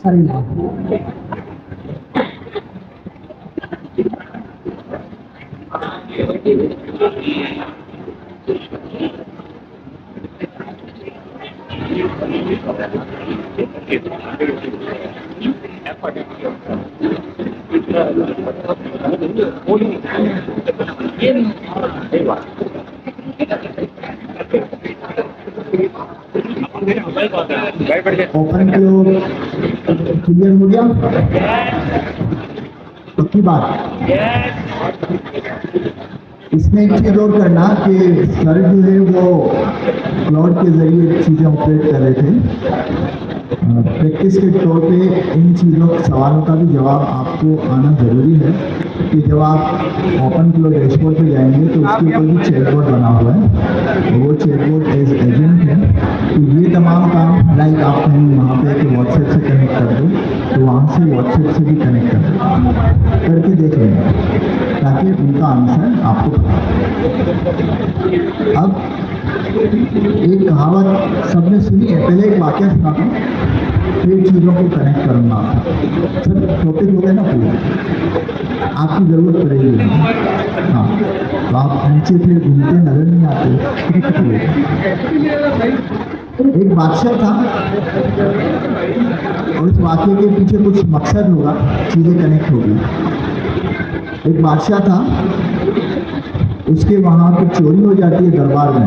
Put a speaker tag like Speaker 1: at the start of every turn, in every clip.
Speaker 1: Hari open close clear हो गया? पक्की बात। इसमें एक चीज और करना कि सर जो है वो क्लाउड के जरिए चीजें ऑपरेट कर रहे थे। प्रैक्टिस के तौर पे इन चीज़ों सवालों का भी जवाब आपको आना ज़रूरी है कि जब आप ओपन क्लोज डैशबोर्ड पे जाएंगे तो उसके ऊपर भी चैटबॉट बना हुआ है, वो चैटबॉट एज एजेंट है। तो ये तमाम काम लाइक आप कहीं वहाँ पे कि व्हाट्सएप से कनेक्ट कर दो तो वहाँ से व्हाट्सएप से भी कनेक्ट कर दो, करके देख लेंगे ताकि उनका आंसर आपको पता। अब एक कहावत सबने सुनी है, पहले एक वाक्य सुनाता हूँ फिर चीज़ों को कनेक्ट करूँगा। सर टॉपिक हो गया ना पूरा, आपकी ज़रूरत पड़ेगी। हाँ तो आप नीचे फिर घूमते नजर नहीं आते। एक बादशाह था और इस वाक्य के पीछे कुछ मकसद होगा, चीज़ें कनेक्ट होगी। एक बादशाह था, उसके वहाँ पे चोरी हो जाती है दरबार में,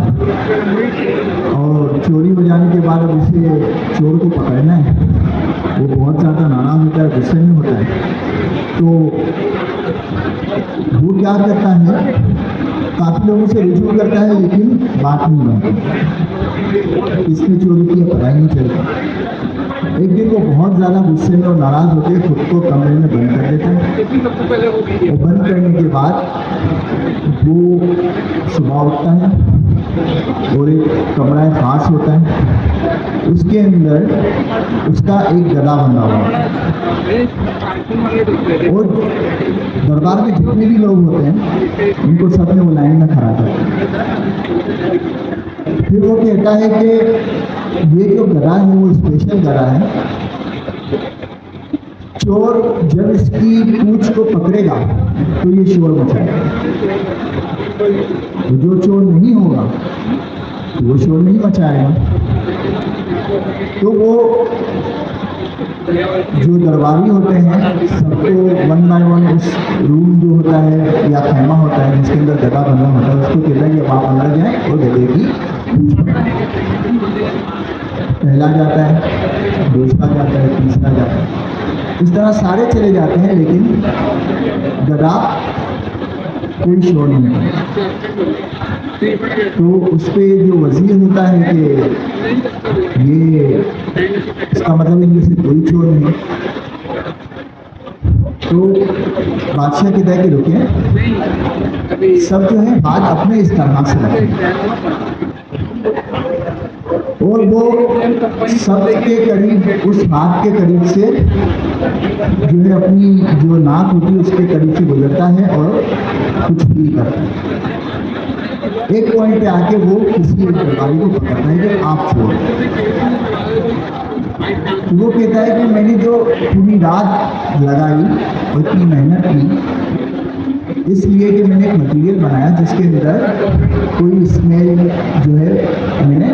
Speaker 1: और चोरी हो जाने के बाद अब उसे चोर को पकड़ना है। वो बहुत ज़्यादा नाराज होता है, गुस्से में होता है। तो वो क्या करता है, काफ़ी लोगों से रिजू करता है लेकिन बात नहीं बनती, इसने चोरी की पता ही नहीं चलता। एक दिन वो बहुत ज़्यादा गुस्से में और नाराज़ होकर खुद को कमरे में बंद कर देता है। और बंद करने के बाद वो सुबह उठता है और एक कमरा खास होता है, उसके अंदर उसका एक गधा बंधा हुआ है और दरबार में जितने भी लोग होते हैं उनको सबने वो लाइन में खड़ा कर। फिर वो कहता है कि ये जो गधा है वो स्पेशल गधा है, चोर जब इसकी पूंछ को पकड़ेगा तो ये शोर मचाएगा, तो जो चोर नहीं होगा तो वो शोर नहीं मचाएगा। तो वो जो दरबारी होते हैं सबको वन बाय वन उस रूम जो होता है या खैमा होता है जिसके अंदर गधा बंधा होता है उसको कहता है कि आप अंदर जाए और गधे की पूंछ पकड़ें। पहला जाता है, दूसरा जाता है, तीसरा जाता है, इस तरह सारे चले जाते हैं लेकिन गधा कोई शोर नहीं करता। तो उस पर जो वजीर होता है कि ये इसका मतलब इनमें से कोई चोर नहीं। तो बादशाह कहता है कि रुकिए, सब जो है बात अपने इस तरह से रखें। और वो सब के करीब उस हाथ के करीब से जो है अपनी जो नाक होती है उसके करीब से गुजरता है और कुछ भी करता है। एक पॉइंट पे आके वो किसी दरबारी को पकड़ता है कि आप छोड़। तो वो कहता है कि मैंने जो पूरी रात लगाई और इतनी मेहनत की इसलिए कि मैंने एक मटेरियल बनाया जिसके अंदर कोई स्मेल जो है मैंने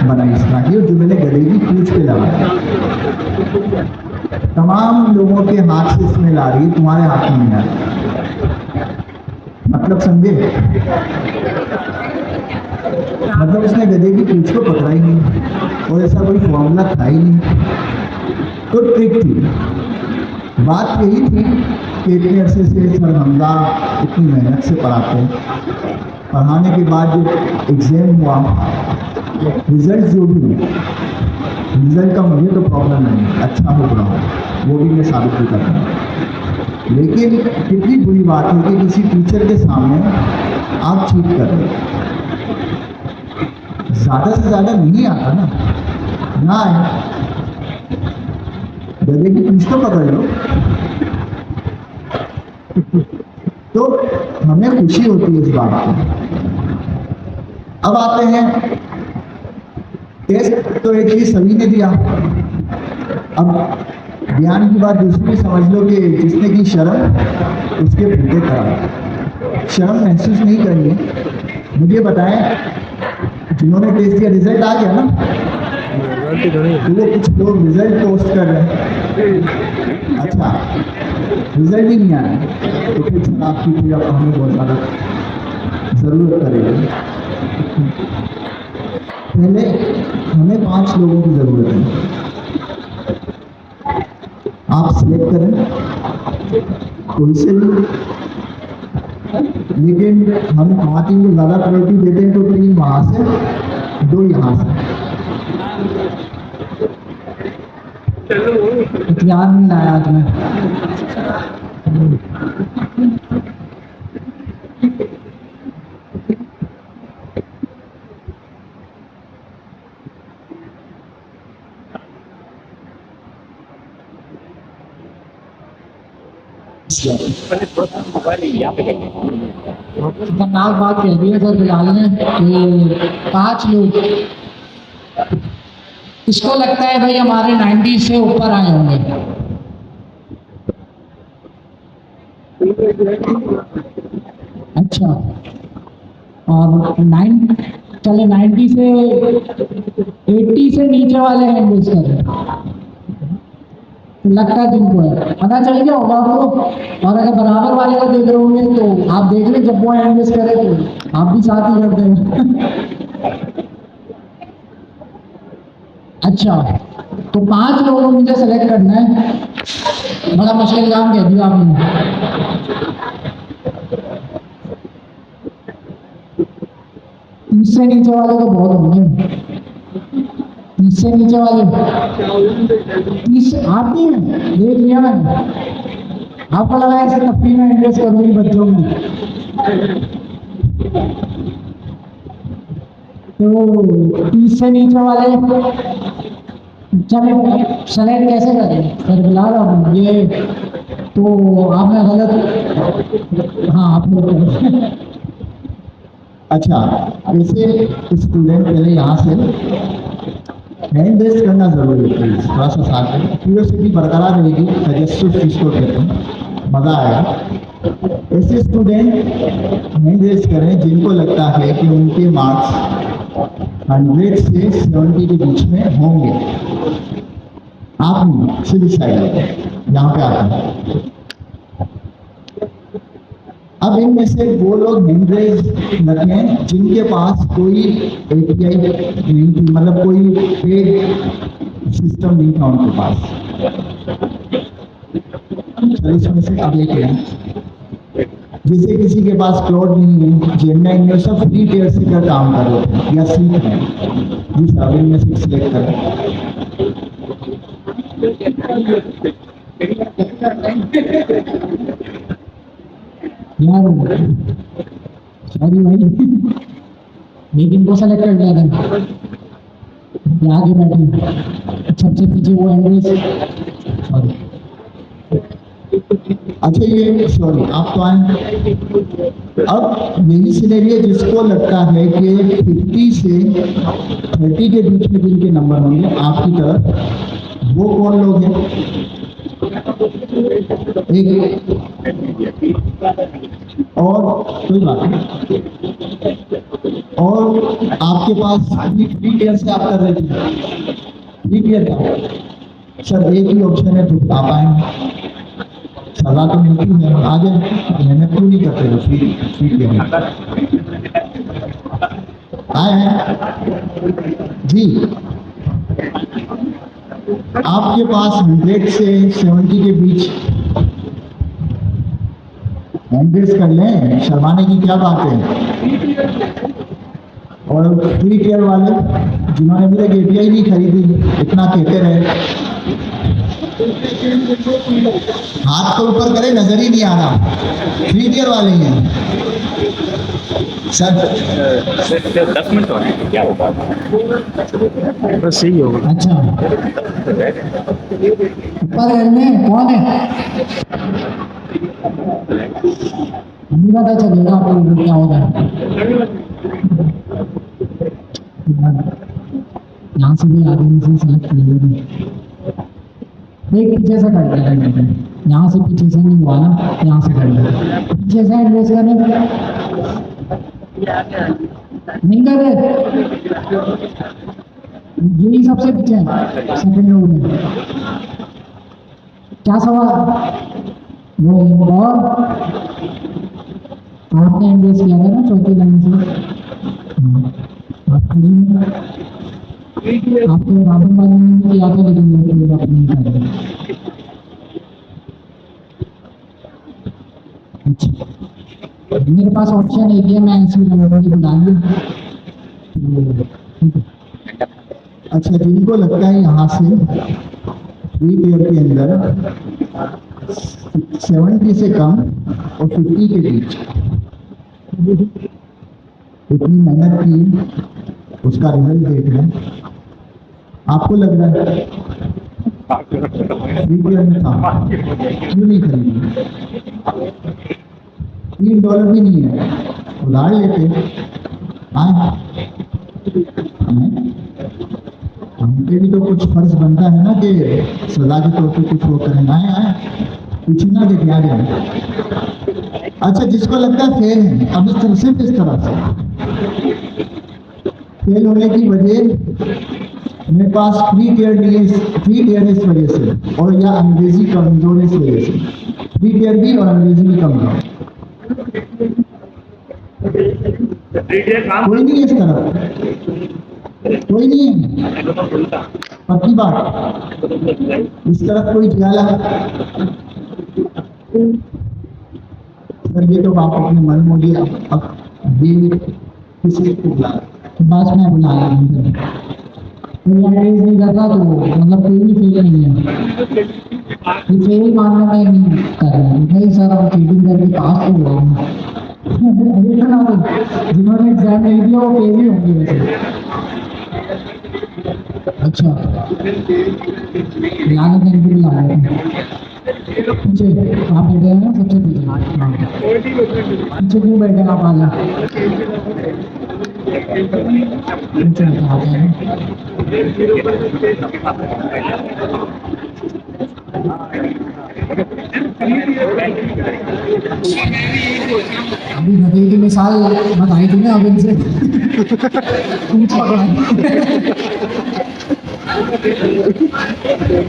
Speaker 1: बनाई इस तरह की, और जो मैंने गले की पूंछ पे लगाया। तमाम लोगों के हाथ से स्मेल आ रही है, तुम्हारे हाथ में नहीं आ रही। मतलब समझे? मतलब उसने गधे की पूंछ को पकड़ा ही नहीं और ऐसा कोई फॉर्मूला था ही नहीं। तो ट्रिक थी, बात यही थी कि इतने अरसे से सर हमजा इतनी मेहनत से पढ़ाते हैं, पढ़ाने के बाद जो एग्जाम हुआ रिजल्ट जो भी हुआ, रिजल्ट का मुझे तो प्रॉब्लम नहीं, अच्छा हो बुरा हो वो भी मैं साबित भी करता हूँ। लेकिन कितनी बुरी बात है कि किसी टीचर के सामने आप चीट कर रहे हो। ज़्यादा से ज़्यादा नहीं आता ना आए, गधे की पूंछ तो पकड़ लो। तो हमें खुशी होती है इस बात की। अब आते हैं टेस्ट, तो एक ही सभी ने दिया। अब ध्यान की बात दूसरी समझ लो कि जिसने की शर्म उसके फूटे खराब। शर्म महसूस नहीं करनी है। मुझे बताएं, जिन्होंने टेस्ट किया रिजल्ट आ गया ना, तो वो कुछ लोग रिजल्ट पोस्ट कर रहे हैं। अच्छा, रिजल्ट ही नहीं आया तो फिर शराब की फिर हमें बहुत ज़्यादा ज़रूरत पड़ेगी। पहले हमें 5 लोगों की ज़रूरत है। आप सिलेक्ट करें कोई से भी, लेकिन हम 5 को ज़्यादा प्रायोरिटी देते हैं तो 3 वहाँ से, 2 यहाँ से। याद नहीं आया आज में। खतरनाक बात कह दी है सर बिलाल ने कि 5 लोग। इसको लगता है भाई हमारे 90 से ऊपर आए होंगे। अच्छा, और 9 चले 90 से 80 से नीचे वाले हैं रेज कर रहे हैं। लगता है तुमको है, पता चल गया होगा आपको। और अगर बराबर वाले को देख रहे होंगे तो आप देख लें, जब वो इन्वेस्ट करे तो आप भी साथ ही कर देंगे। अच्छा, तो 5 लोगों को मुझे सेलेक्ट करना है। बड़ा मुश्किल काम कह दिया आपने। 30 से नीचे वाले तो बहुत होंगे। 30 से नीचे वाले 30 आप नहीं है, देख लिया मैंने। आपको लगा ऐसे तफरी में इन्वेस्ट करूंगी बच्चों में, तो 30 से नीचे वाले चले सेलेक्ट कैसे करें सर बिलाल? अब ये तो आपने गलत, हाँ आपने। अच्छा, ऐसे स्टूडेंट पहले यहाँ से हैंड रेस करना जरूरी है, थोड़ा सा साथ में क्यूरियोसिटी बरकरार रहेगी, तजस्सुस जिसको कहते हैं, मजा आएगा। ऐसे स्टूडेंट हैंड रेस करें जिनको लगता है कि उनके मार्क्स 100 से 70 के बीच में होंगे। आप नहीं, सिर्फ साइड यहाँ पे आते हैं। अब इनमें से वो लोग हैंड रेस रखें जिनके पास कोई API नहीं थी, मतलब कोई पेड सिस्टम नहीं था उनके पास। चलिए इसमें से अब एक है, जैसे किसी के पास क्लाउड नहीं है, जेमिनी नहीं, सब फ्री टियर से का काम कर रहे थे या सीख रहे हैं, जिस अब इनमें से सिलेक्ट करें। यार सॉरी भाई, लेकिन को सेलेक्ट कर लिया था, आगे बैठे सबसे पीछे वो एंड्रेस। सॉरी, अच्छा ये सॉरी आप तो आए। अब यही सिनेरियो जिसको लगता है कि 50 से 30 के बीच में जिनके नंबर होंगे आपकी तरफ, वो कौन लोग हैं? एक और कोई बात नहीं, और आपके पास फ्री टियर से आप कर रहे थे, फ्री टियर का सर एक ही ऑप्शन है, तो आप आएंगे, सलाह तो मिलती है, आगे मेहनत क्यों नहीं करते हो? फ्री टियर आए हैं जी। आपके पास 100 से 70 के बीच एंड्रेस कर लें, शर्माने की क्या बात है। और फ्री टियर वाले जिन्होंने अभी तक API नहीं खरीदी, इतना कहते रहे, हाथ तो ऊपर करे, नजर ही नहीं आ रहा। फ्री टियर वाले हैं सर।
Speaker 2: 10 मिनट और हैं, क्या होगा?
Speaker 3: बस सही होगा।
Speaker 1: अच्छा, ऊपर में कौन है? नहीं पता चलेगा आपको क्या होगा। यहाँ से भी आगे से सेलेक्ट कर लेंगे।
Speaker 4: एक पीछे से कर देना, यहाँ से पीछे से नहीं हुआ ना, यहाँ से कर देना, पीछे से एडरेस करने नहीं कर रहे, यही सबसे पीछे है सेकंड रो में। क्या सवाल वो और आपने एडरेस किया था ना चौथी लाइन से, आप खड़ी हैं, आपको राहुल वाले ने किया था लेकिन वो आप नहीं कर रहे। अच्छा, मेरे पास ऑप्शन एक है, मैं इसी नंबर को डाल दूँ।
Speaker 1: अच्छा, जिनको लगता है यहाँ से फ्री ईयर के अंदर 70 से कम और 50 के बीच इतनी मेहनत की, उसका रिजल्ट देख रहे हैं, आपको लग रहा है फ्री ईयर में था, क्यों नहीं खरीदी? $3 भी नहीं है, उधार लेते हमसे भी तो कुछ फर्ज बनता है ना कि सजा के तौर पे कुछ वो करें। आए कुछ ना देख आ जाए। अच्छा, जिसको लगता है फेल है, अब इस तरह से फेल होने की वजह मेरे पास फ्री टीयर इस वजह से, और या अंग्रेजी कमजोर इस वजह से, फ्री टीयर भी और अंग्रेजी भी कमजोर, कोई नहीं है इस तरफ, कोई नहीं है, पक्की बात, इस तरफ कोई ख्याल सर, ये तो आप अपने मन में लिए अब ये किसी को बुला,
Speaker 4: बस मैं बुला रहा हूँ, कोई एडरेस नहीं करता तो मतलब कोई भी फेल नहीं है, फेल मानने में नहीं कर रहा है, नहीं सर हम चीटिंग करके पास तो हुआ हूँ, जिन्होंने एग्जाम नहीं दिया वो फेल ही होंगे वैसे। अच्छा, लाने के लिए ला रहे हैं पीछे, आप बैठे हैं ना सबसे पीछे क्यों बैठे आप? आ जाए पीछे आ जाए, अभी नदी की मिसाल बताई थी ना अब इनसे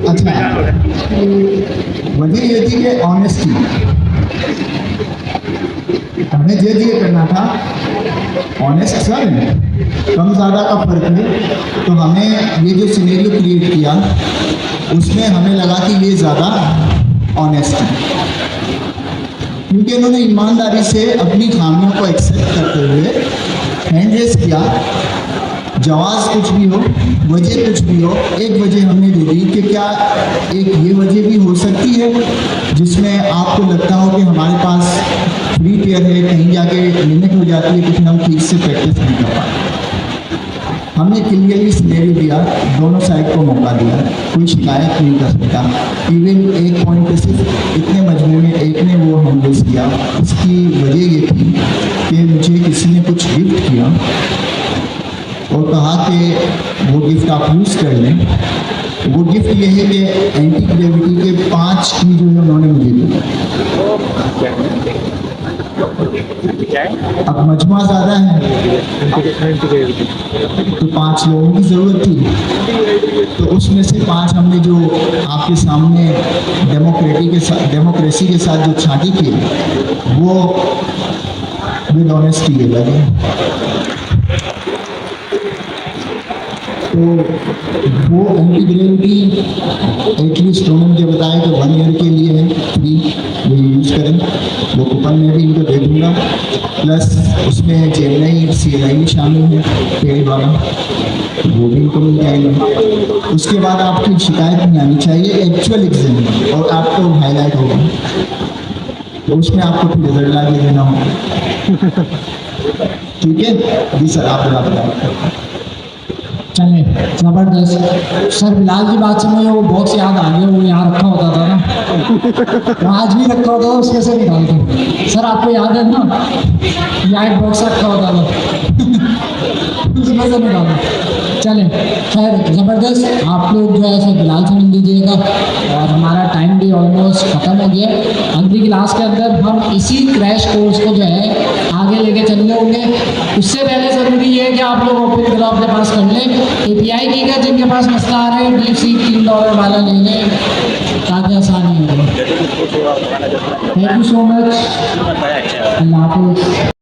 Speaker 1: अच्छा, वजह ये थी कि ऑनेस्टी, हमें ये करना था ऑनेस्ट सर, कम ज़्यादा का फर्क है, तो हमें ये जो सिनेरियो क्रिएट किया उसमें हमें लगा कि ये ज़्यादा ऑनेस्ट है, क्योंकि इन्होंने ईमानदारी से अपनी खामियों को एक्सेप्ट करते हुए हैंड रेस किया। जवाब कुछ भी हो, वजह कुछ भी हो, एक वजह हमने दे दी कि क्या एक ये वजह भी हो सकती है जिसमें आपको लगता हो कि हमारे पास फ्री टीयर है, कहीं जाके लिमिट हो जाती है, कुछ हम ठीक से प्रैक्टिस नहीं कर पाते। हमने क्लियरली सिनेरियो दिया, दोनों साइड को मौका दिया, कोई शिकायत नहीं कर सकता। इवन एक पॉइंट पे सिर्फ इतने मजमू में एक ने वो हैंडल किया, उसकी वजह ये थी कि मुझे किसी ने कुछ गिफ्ट किया और कहा कि वो गिफ्ट आप यूज़ कर लें। वो गिफ्ट ये है कि एंटी ग्रेविटी के 5 की जो उन्होंने मुझे दी। अब मजमा ज़्यादा है तो 5 लोगों की ज़रूरत थी, तो उसमें से 5 हमने जो आपके सामने डेमोक्रेसी के साथ जो छांटी की वो विद ऑनेस्टी के लगे। तो वो एंटी ग्रेविटी एटलीस्ट उन्होंने मुझे बताया कि 1 ईयर के लिए है फ्री, वो यूज़ करें। वो कूपन में भी इनको दे दूँगा, प्लस उसमें चेन्नई CNI भी शामिल है पेड़ वाला, वो भी इनको मिल जाएगा। उसके बाद आपकी शिकायत नहीं आनी चाहिए एक्चुअल एग्जाम में, और आपको हाईलाइट होगा तो उसमें आपको फिर रिजल्ट ला के देना होगा। ठीक है जी सर, आप बता।
Speaker 4: चले जबरदस्त सर, बिलाल की बात से मुझे वो बॉक्स याद आ गया, वो यहाँ रखा होता था ना, तो आज भी रखा होता था, उसके से निकालते सर, आपको याद है ना, यहाँ एक बॉक्स रखा होता था उसमें से निकालो। चलें खैर ज़बरदस्त। आप लोग जो है सो बिलाल से मिल लीजिएगा और हमारा टाइम भी ऑलमोस्ट ख़त्म हो गया। अगली क्लास के अंदर हम इसी क्रैश कोर्स को जो है आगे लेके चलने होंगे। उससे पहले ज़रूरी ये है कि आप लोग ओपन ग्राफ अपने पास कर लें। API की का जिनके पास मसला आ रहा है DeepSeek $3 वाला ले लें ताकि आसानी हो। Thank you so much. अल्लाह हाफ़िज़।